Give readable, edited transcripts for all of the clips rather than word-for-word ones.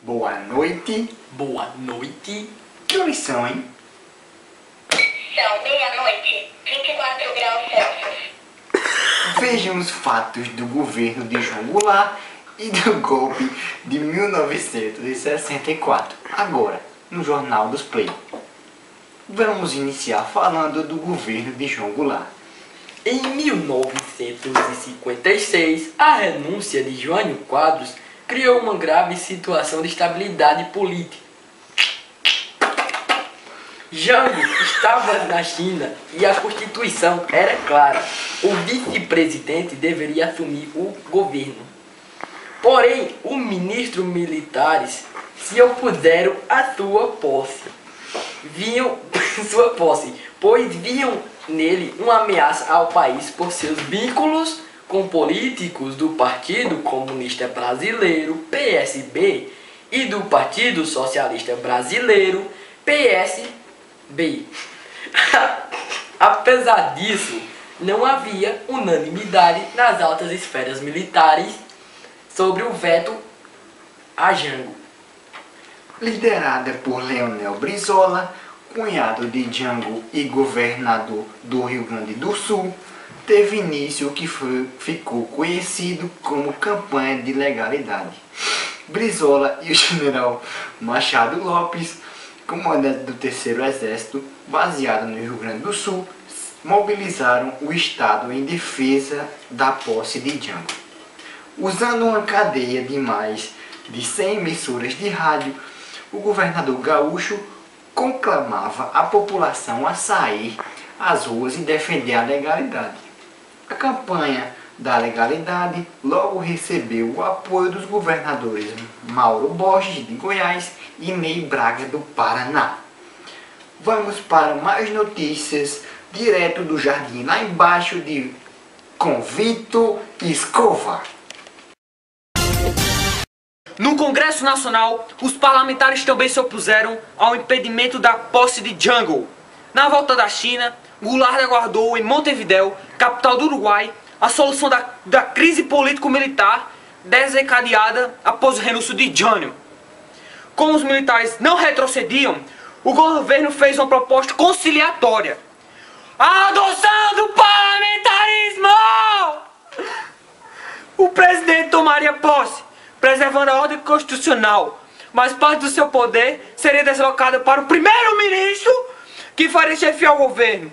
Boa noite. Boa noite. Que horas são, hein? São meia-noite, 24 graus Celsius. Vejam os fatos do governo de João Goulart e do golpe de 1964. Agora, no Jornal dos Play. Vamos iniciar falando do governo de João Goulart. Em 1956, a renúncia de Jânio Quadros criou uma grave situação de estabilidade política. Jango estava na China e a Constituição era clara. O vice-presidente deveria assumir o governo. Porém, os ministros militares se opuseram à sua posse. Pois viam nele uma ameaça ao país por seus vínculos com políticos do Partido Comunista Brasileiro, PSB, e do Partido Socialista Brasileiro, PSB. Apesar disso, não havia unanimidade nas altas esferas militares sobre o veto a Jango. Liderada por Leonel Brizola, cunhado de Jango e governador do Rio Grande do Sul, teve início o que ficou conhecido como campanha de legalidade. Brizola e o general Machado Lopes, comandante do Terceiro Exército, baseado no Rio Grande do Sul, mobilizaram o Estado em defesa da posse de Jango. Usando uma cadeia de mais de 100 emissoras de rádio, o governador gaúcho conclamava a população a sair às ruas e defender a legalidade. A campanha da legalidade logo recebeu o apoio dos governadores Mauro Borges, de Goiás, e Ney Braga, do Paraná. Vamos para mais notícias, direto do jardim lá embaixo com Vitor Escova. No Congresso Nacional, os parlamentares também se opuseram ao impedimento da posse de Jango. Na volta da China, Goulart aguardou em Montevidéu, capital do Uruguai, a solução da crise político-militar desencadeada após o renúncio de Jânio. Como os militares não retrocediam, o governo fez uma proposta conciliatória: a adoção do parlamentarismo! O presidente tomaria posse, preservando a ordem constitucional, mas parte do seu poder seria deslocada para o primeiro-ministro, que faria chefiar o governo.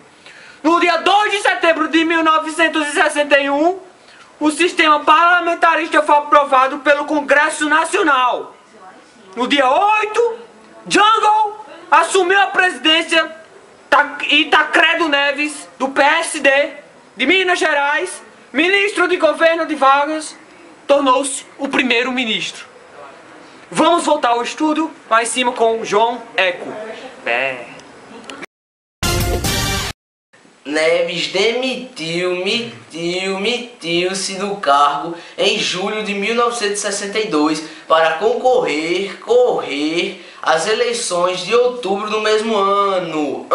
No dia 2 de setembro de 1961, o sistema parlamentarista foi aprovado pelo Congresso Nacional. No dia 8, Jango assumiu a presidência e Tancredo Neves, do PSD, de Minas Gerais, ministro de governo de Vargas, tornou-se o primeiro-ministro. Vamos voltar ao estudo lá em cima com o João Eco. Neves demitiu-se do cargo em julho de 1962 para concorrer às eleições de outubro do mesmo ano.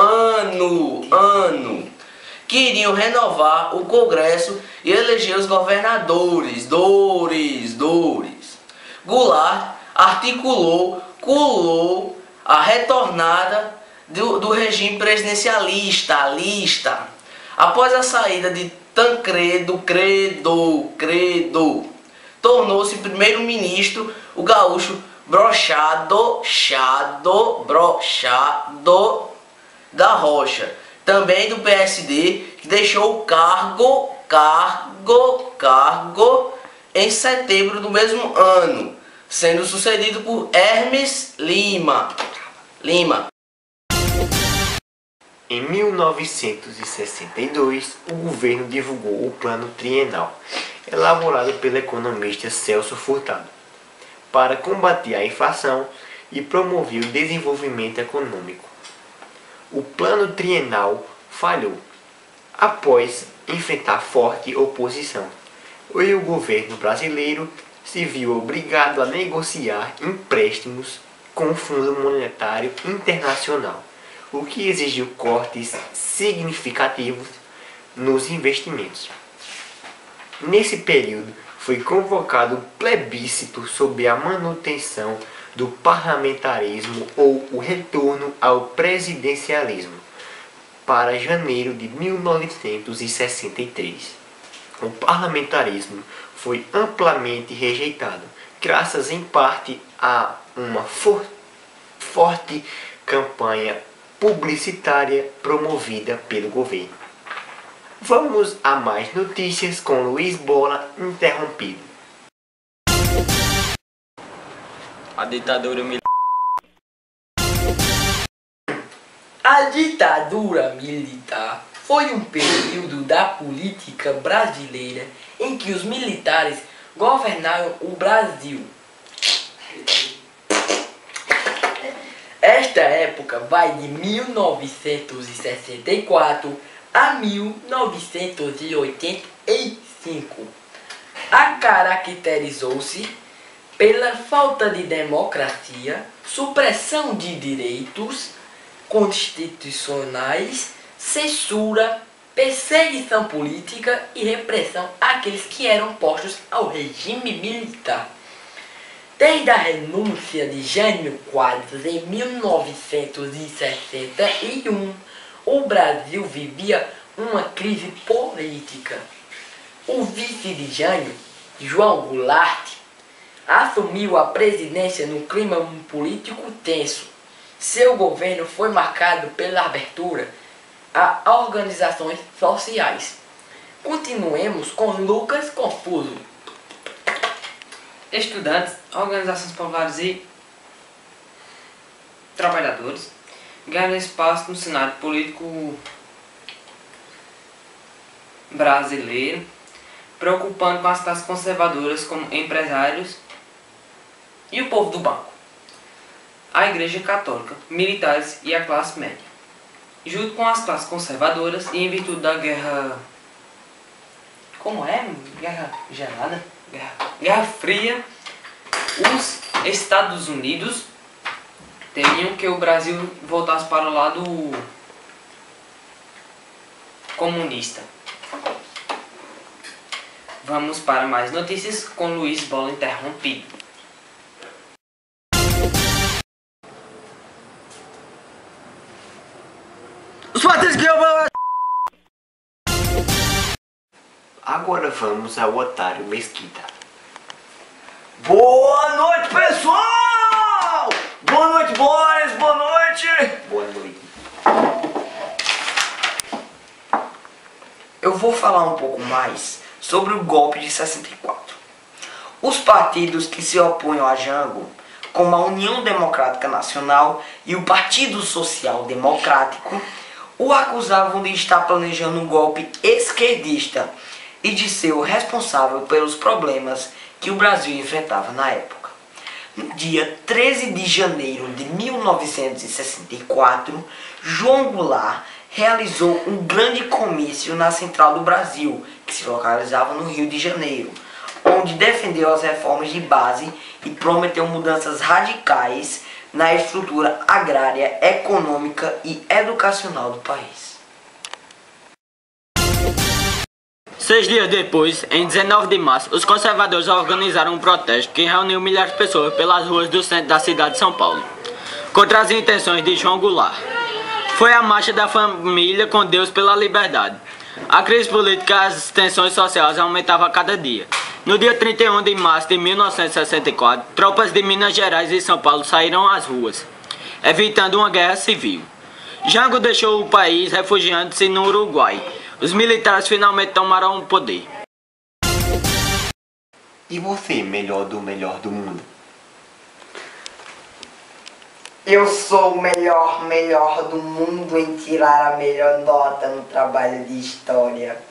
Que iriam renovar o Congresso e eleger os governadores. Goulart articulou a retornada do regime presidencialista. Após a saída de Tancredo, tornou-se primeiro-ministro o gaúcho Brochado da Rocha, também do PSD, que deixou o cargo em setembro do mesmo ano, sendo sucedido por Hermes Lima. Em 1962, o governo divulgou o Plano Trienal, elaborado pelo economista Celso Furtado, para combater a inflação e promover o desenvolvimento econômico. O Plano Trienal falhou, após enfrentar forte oposição, e o governo brasileiro se viu obrigado a negociar empréstimos com o Fundo Monetário Internacional, o que exigiu cortes significativos nos investimentos. Nesse período, foi convocado um plebiscito sobre a manutenção do parlamentarismo ou o retorno ao presidencialismo para janeiro de 1963. O parlamentarismo foi amplamente rejeitado, graças em parte a uma forte campanha publicitária promovida pelo governo. Vamos a mais notícias com Luiz Bola interrompido. A ditadura militar. A ditadura militar foi um período da política brasileira em que os militares governaram o Brasil. Esta época vai de 1964 a 1985. Caracterizou-se pela falta de democracia, supressão de direitos constitucionais, censura, perseguição política e repressão àqueles que eram postos ao regime militar. Desde a renúncia de Jânio Quadros em 1961, o Brasil vivia uma crise política. O vice de Jânio, João Goulart, assumiu a presidência no clima político tenso. Seu governo foi marcado pela abertura a organizações sociais. Continuemos com Lucas Confuso. Estudantes, organizações populares e trabalhadores ganham espaço no cenário político brasileiro, preocupando com as classes conservadoras como empresários e o povo do banco, a Igreja Católica, militares e a classe média. Junto com as classes conservadoras e em virtude da guerra... Como é? Guerra gelada? Guerra Fria, os Estados Unidos temiam que o Brasil voltasse para o lado comunista. Vamos para mais notícias com Luiz Bola interrompido. Agora vamos ao Otário Mesquita. Boa noite, pessoal! Boa noite, boys! Boa noite! Boa noite. Eu vou falar um pouco mais sobre o golpe de 64. Os partidos que se opõem a Jango, como a União Democrática Nacional e o Partido Social Democrático, o acusavam de estar planejando um golpe esquerdista e de ser o responsável pelos problemas que o Brasil enfrentava na época. No dia 13 de janeiro de 1964, João Goulart realizou um grande comício na Central do Brasil, que se localizava no Rio de Janeiro, onde defendeu as reformas de base e prometeu mudanças radicais na estrutura agrária, econômica e educacional do país. 6 dias depois, em 19 de março, os conservadores organizaram um protesto que reuniu milhares de pessoas pelas ruas do centro da cidade de São Paulo, contra as intenções de João Goulart. Foi a marcha da família com Deus pela liberdade. A crise política e as tensões sociais aumentavam a cada dia. No dia 31 de março de 1964, tropas de Minas Gerais e São Paulo saíram às ruas, evitando uma guerra civil. Jango deixou o país refugiando-se no Uruguai. Os militares finalmente tomaram o poder. E você, melhor do mundo? Eu sou o melhor do mundo em tirar a melhor nota no trabalho de história.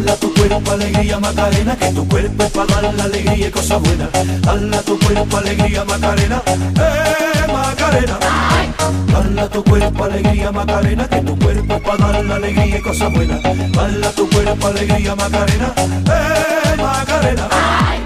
Dala tu cuerpo al alegría Macarena, que tu cuerpo es para dar la alegría y cosas buenas. Dale a tu cuerpo alegría Macarena, Macarena. Dale a tu cuerpo alegría Macarena, que tu cuerpo es para dar la alegría y cosas buenas. Dale a tu cuerpo alegría Macarena, Macarena.